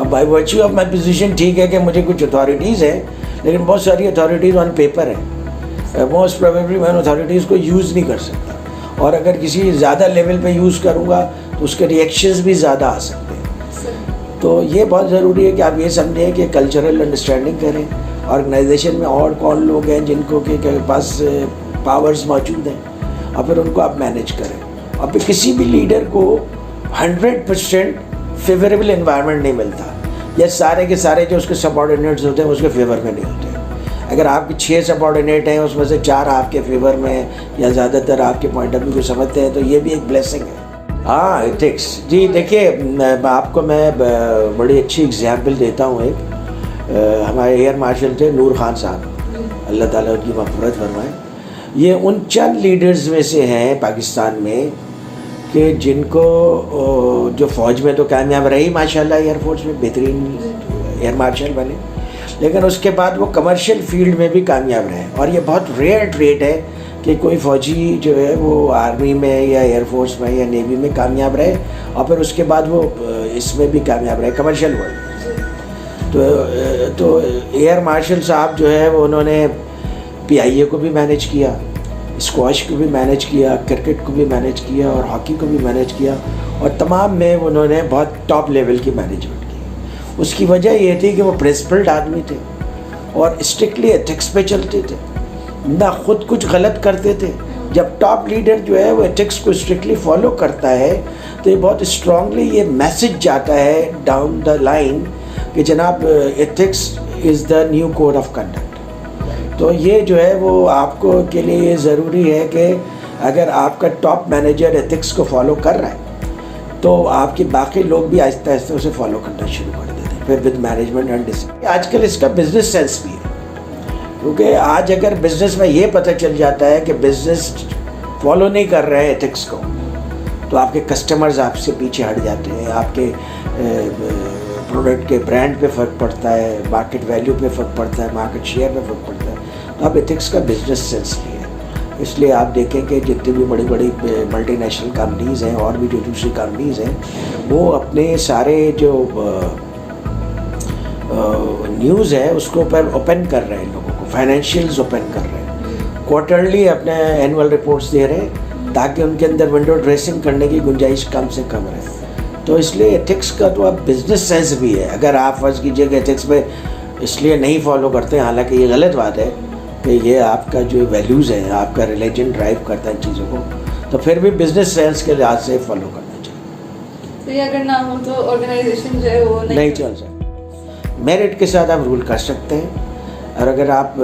اب by virtue of my position ٹھیک ہے کہ مجھے کچھ اتھارٹیز ہیں، لیکن بہت ساری اتھارٹیز آن پیپر ہیں، موسٹ پروبیبلی میں ان اتھارٹیز کو یوز نہیں کر سکتا، اور اگر کسی زیادہ لیول پہ یوز کروں گا تو اس کے ریئیکشنز بھی زیادہ آ سکتے ہیں۔ تو یہ بہت ضروری ہے کہ آپ یہ سمجھیں کہ کلچرل انڈرسٹینڈنگ کریں، آرگنائزیشن میں اور کون لوگ ہیں جن کو کے پاس پاورز موجود ہیں، اور پھر ان کو آپ مینیج کریں۔ اور پھر کسی بھی لیڈر کو 100% فیوریبل انوائرمنٹ نہیں ملتا، یا سارے کے سارے جو اس کے سبارڈینیٹس ہوتے ہیں اس کے فیور میں نہیں ہوتے۔ اگر آپ کے 6 سبارڈینیٹ ہیں، اس میں سے 4 آپ کے فیور میں یا زیادہ تر آپ کے پوائنٹ آف ویو کو سمجھتے ہیں، تو یہ بھی ایک بلیسنگ ہے۔ ہاں ایتھکس، جی دیکھیے آپ کو میں بڑی اچھی اگزامپل دیتا ہوں۔ ایک ہمارے ایئر مارشل تھے نور خان صاحب، اللہ تعالیٰ ان کی مغفرت فرمائے۔ یہ ان چند لیڈرز میں سے ہیں پاکستان میں کہ جن کو جو فوج میں تو کامیاب رہی ماشاءاللہ، ایئر فورس میں بہترین ایئر مارشل بنے، لیکن اس کے بعد وہ کمرشل فیلڈ میں بھی کامیاب رہے۔ اور یہ بہت ریئر ٹریٹ ہے کہ کوئی فوجی جو ہے وہ آرمی میں یا ایئر فورس میں یا نیوی میں کامیاب رہے اور پھر اس کے بعد وہ اس میں بھی کامیاب رہے کمرشل ورلڈ۔ تو ایئر مارشل صاحب جو ہے وہ انہوں نے PIA کو بھی مینیج کیا، اسکواش کو بھی مینیج کیا، کرکٹ کو بھی مینیج کیا اور ہاکی کو بھی مینیج کیا، اور تمام میں انہوں نے بہت ٹاپ لیول کی مینجمنٹ کی۔ اس کی وجہ یہ تھی کہ وہ پرنسپلڈ آدمی تھے اور اسٹرکٹلی ایتھکس پہ چلتے تھے، نہ خود کچھ غلط کرتے تھے۔ جب ٹاپ لیڈر جو ہے وہ ایتھکس کو اسٹرکٹلی فالو کرتا ہے تو یہ بہت اسٹرانگلی یہ میسج جاتا ہے ڈاؤن دا لائن کہ جناب ethics is the new code of conduct. تو یہ جو ہے وہ آپ کو کے لیے یہ ضروری ہے کہ اگر آپ کا ٹاپ مینیجر ایتھکس کو فالو کر رہا ہے تو آپ کے باقی لوگ بھی آہستہ آہستہ اسے فالو کرنا شروع کر دیتے ہیں، پھر ود مینجمنٹ اینڈ ڈسپلن۔ آج کل اس کا بزنس سینس بھی ہے، کیونکہ آج اگر بزنس میں یہ پتہ چل جاتا ہے کہ بزنس فالو نہیں کر رہے ہیں ایتھکس کو، تو آپ کے کسٹمرز آپ سے پیچھے ہٹ جاتے ہیں، آپ کے پروڈکٹ کے برانڈ پہ فرق پڑتا ہے، مارکیٹ ویلیو پہ فرق پڑتا ہے، مارکیٹ شیئر پہ فرق پڑتا ہے۔ تو اب ایتھکس کا بزنس سینس بھی ہے، اس لیے آپ دیکھیں کہ جتنی بھی بڑی بڑی ملٹی نیشنل کمپنیز ہیں اور بھی جو دوسری کمپنیز ہیں وہ اپنے سارے جو نیوز ہے اس کو اوپن کر رہے ہیں، لوگوں کو فائنینشیلز اوپن کر رہے ہیں، کوارٹرلی اپنے اینول رپورٹس دے رہے ہیں تاکہ ان کے اندر ونڈو ڈریسنگ کرنے کی گنجائش کم سے کم رہے۔ تو اس لیے ایتھکس کا تو اب بزنس سینس بھی ہے۔ اگر آپ فرض کیجئے کہ ایتھکس پہ اس لیے نہیں فالو کرتے، حالانکہ یہ غلط بات ہے کہ یہ آپ کا جو ویلیوز ہیں، آپ کا ریلیجن ڈرائیو کرتا ہے ان چیزوں کو، تو پھر بھی بزنس سینس کے لحاظ سے فالو کرنا چاہیے۔ تو یہ اگر نہ ہو تو آرگنائزیشن جو ہے وہ نہیں چل سکتا۔ میرٹ کے ساتھ آپ رول کر سکتے ہیں، اور اگر آپ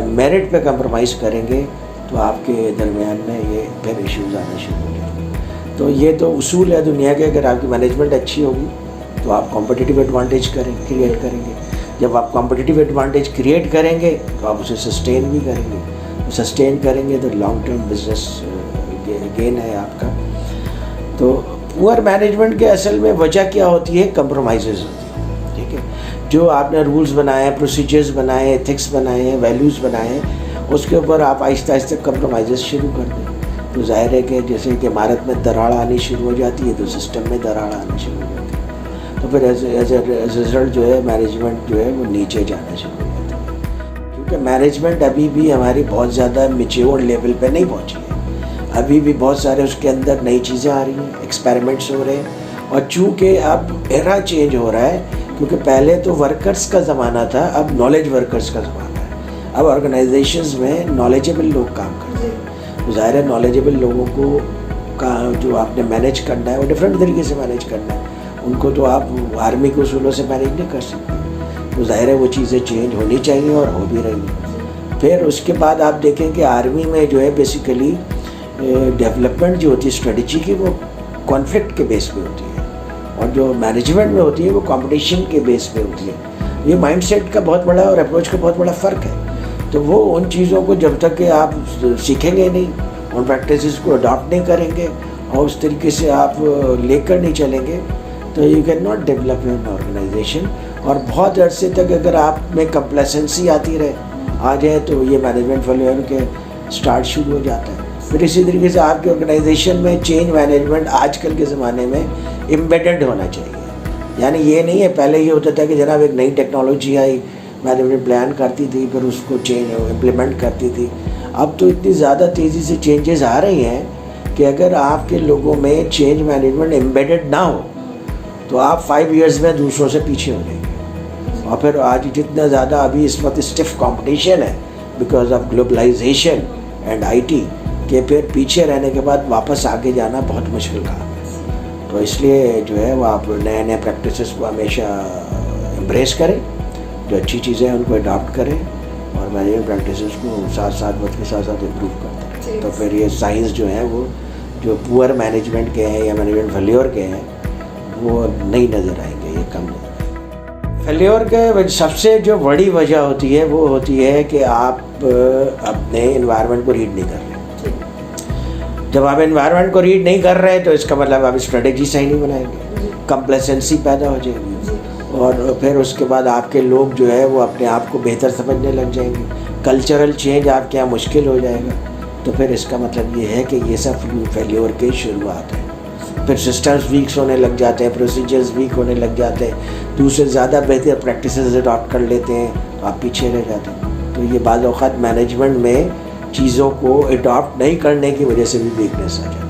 میرٹ پہ کمپرومائز کریں گے تو آپ کے درمیان میں یہ پھر ایشوز آنا شروع ہو جائیں گے۔ تو یہ تو اصول ہے دنیا کے، اگر آپ کی مینجمنٹ اچھی ہوگی تو آپ کمپٹیٹیو ایڈوانٹیج کریٹ کریں گے۔ جب آپ کمپٹیٹیو ایڈوانٹیج کریٹ کریں گے تو آپ اسے سسٹین بھی کریں گے، سسٹین کریں گے تو لانگ ٹرم بزنس گین ہے آپ کا۔ تو پور مینجمنٹ کے اصل میں وجہ کیا ہوتی ہے؟ کمپرومائزز ہوتی ہیں، ٹھیک ہے۔ جو آپ نے رولز بنائے ہیں، پروسیجرز بنائے ہیں، ایتھکس بنائے ہیں، ویلیوز بنائے ہیں، اس کے اوپر آپ آہستہ آہستہ کمپرومائزز شروع کر دیں تو ظاہر ہے کہ جیسے کہ عمارت میں دراڑ آنی شروع ہو جاتی ہے تو سسٹم میں دراڑ آنا شروع ہو جاتی ہے، تو پھر ایز اے رزلٹ جو ہے مینجمنٹ جو ہے وہ نیچے جانا شروع ہو جاتا ہے، کیونکہ مینجمنٹ ابھی بھی ہماری بہت زیادہ میچیور لیول پہ نہیں پہنچی ہے، ابھی بھی بہت سارے اس کے اندر نئی چیزیں آ رہی ہیں، ایکسپیریمنٹس ہو رہے ہیں، اور چونکہ اب ایرا چینج ہو رہا ہے، کیونکہ پہلے تو ورکرز کا زمانہ تھا، اب نالج ورکرز کا زمانہ ہے۔ اب آرگنائزیشنز میں نالجیبل لوگ کام کرتے ہیں، تو ظاہر ہے نالجیبل لوگوں کو کا جو آپ نے مینیج کرنا ہے وہ ڈفرینٹ طریقے سے مینیج کرنا ہے، ان کو تو آپ آرمی کے اصولوں سے مینیج نہیں کر سکتے، تو ظاہر ہے وہ چیزیں چینج ہونی چاہیے اور ہو بھی رہی ہیں۔ پھر اس کے بعد آپ دیکھیں کہ آرمی میں جو ہے بیسیکلی ڈیولپمنٹ جو ہوتی ہے اسٹریٹجی کی وہ کانفلکٹ کے بیس پہ ہوتی ہے، اور جو مینجمنٹ میں ہوتی ہے وہ کمپٹیشن کے بیس پہ ہوتی ہے۔ یہ مائنڈ سیٹ کا بہت بڑا اور اپروچ کا بہت بڑا فرق ہے۔ تو وہ ان چیزوں کو جب تک کہ آپ سیکھیں گے نہیں، ان پریکٹسز کو اڈاپٹ نہیں کریں گے اور اس طریقے سے آپ لے کر نہیں چلیں گے تو you can not develop an organization. اور بہت عرصے تک اگر آپ میں کمپلیسنسی آتی رہے آ جائے تو یہ مینجمنٹ فیلئر کے اسٹارٹ شروع ہو جاتا ہے۔ پھر اسی طریقے سے آپ کی آرگنائزیشن میں چینج مینجمنٹ آج کل کے زمانے میں امبیڈڈ ہونا چاہیے، یعنی یہ نہیں ہے پہلے یہ ہوتا تھا کہ جناب ایک نئی ٹیکنالوجی آئی مینجمنٹ پلان کرتی تھی پھر اس کو امپلیمنٹ کرتی تھی. اب تو اتنی زیادہ تیزی سے چینجز آ رہی ہیں کہ اگر آپ کے لوگوں میں چینج مینجمنٹ امبیڈڈ نہ ہو تو آپ 5 ایئرز میں دوسروں سے پیچھے ہو جائیں گے. اور پھر آج جتنا زیادہ ابھی اس وقت اسٹف کمپٹیشن ہے because of globalization and IT کہ پھر پیچھے رہنے کے بعد واپس آگے جانا بہت مشکل کام ہے. تو اس لیے جو ہے وہ آپ نئے پریکٹسز کو ہمیشہ امبریس کریں, جو اچھی چیزیں ہیں ان کو اڈاپٹ کریں اور مینجمنٹ پریکٹسز کو ساتھ ساتھ وقت کے ساتھ ساتھ امپروو کرتے ہیں. تو پھر یہ سائنس جو ہیں وہ جو پور مینجمنٹ کے ہیں یا مینجمنٹ فیلیور کے ہیں وہ نہیں نظر آئیں گے, یہ کم نظر آئیں گے. فیلیور کے سب سے جو بڑی وجہ ہوتی ہے وہ ہوتی ہے کہ آپ اپنے انوائرمنٹ کو ریڈ نہیں کر رہے. جب آپ انوائرمنٹ کو ریڈ نہیں کر رہے تو اس کا مطلب آپ اسٹریٹجی صحیح نہیں بنائیں گے, کمپلیسنسی پیدا ہو جائے گی اور پھر اس کے بعد آپ کے لوگ جو ہے وہ اپنے آپ کو بہتر سمجھنے لگ جائیں گے, کلچرل چینج آپ کے یہاں مشکل ہو جائے گا. تو پھر اس کا مطلب یہ ہے کہ یہ سب فیلیور کی شروعات ہے. پھر سسٹمز ویکس ہونے لگ جاتے ہیں, پروسیجرز ویک ہونے لگ جاتے ہیں, دوسرے زیادہ بہتر پریکٹسز اڈاپٹ کر لیتے ہیں تو آپ پیچھے رہ جاتے ہیں. تو یہ بعض اوقات مینجمنٹ میں چیزوں کو اڈاپٹ نہیں کرنے کی وجہ سے بھی ویکنیس آ جاتی ہے.